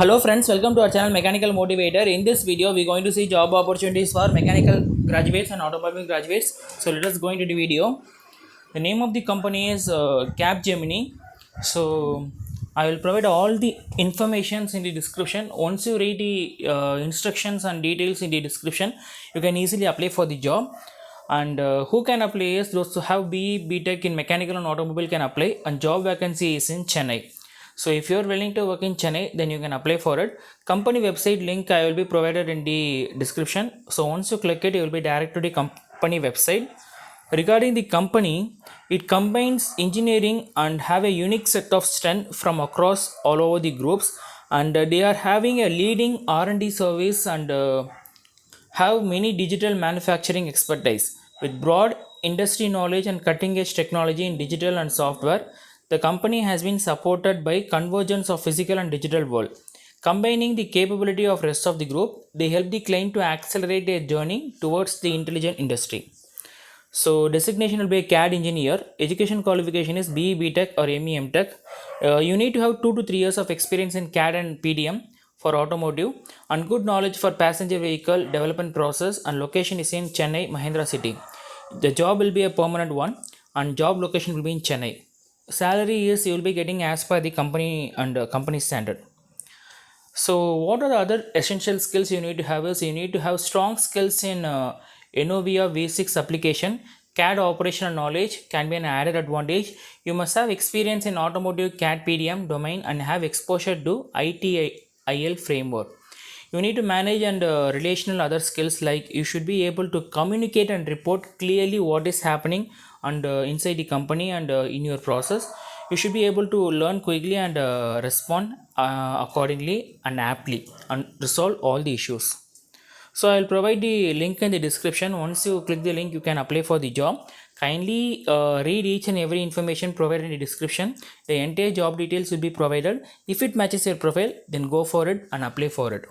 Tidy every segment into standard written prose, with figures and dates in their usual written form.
Hello friends, welcome to our channel Mechanical Motivator. In this video, we're going to see job opportunities for mechanical graduates and automobile graduates. So let us go into the video. The name of the company is Capgemini. So I will provide all the informations in the description. Once you read the instructions and details in the description, you can easily apply for the job. And who can apply is those who have BE, B.TECH in mechanical and automobile can apply, and job vacancy is in Chennai. So if you are willing to work in Chennai, then you can apply for it. Company website link I will be provided in the description. So once you click it, you will be directed to the company website. Regarding the company, it combines engineering and have a unique set of strength from across all over the groups, and they are having a leading R&D service and have many digital manufacturing expertise with broad industry knowledge and cutting edge technology in digital and software. The company has been supported by convergence of physical and digital world. Combining the capability of rest of the group, they help the client to accelerate their journey towards the intelligent industry. So designation will be a CAD engineer. Education qualification is B.E. B.TECH or M.E. M.TECH. You need to have 2 to 3 years of experience in CAD and PDM for automotive, and good knowledge for passenger vehicle development process, and location is in Chennai, Mahindra city. The job will be a permanent one, and job location will be in Chennai. Salary is you will be getting as per the company and company standard. So what are the other essential skills you need to have is you need to have strong skills in Innovia V6 application. CAD operational knowledge can be an added advantage. You must have experience in automotive CAD PDM domain and have exposure to ITIL framework. You need to manage and relational other skills, like you should be able to communicate and report clearly what is happening and inside the company and in your process. You should be able to learn quickly and respond accordingly and aptly and resolve all the issues. So I will provide the link in the description. Once you click the link, you can apply for the job. Kindly read each and every information provided in the description. The entire job details will be provided. If it matches your profile, then go for it and apply for it.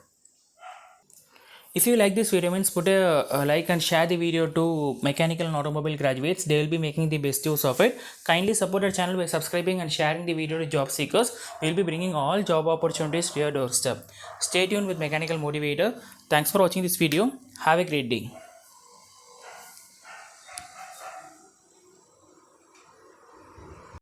If you like this video, means put a like and share the video to mechanical and automobile graduates. They will be making the best use of it. Kindly support our channel by subscribing and sharing the video to job seekers. We will be bringing all job opportunities to your doorstep. Stay tuned with Mechanical Motivator. Thanks for watching this video. Have a great day.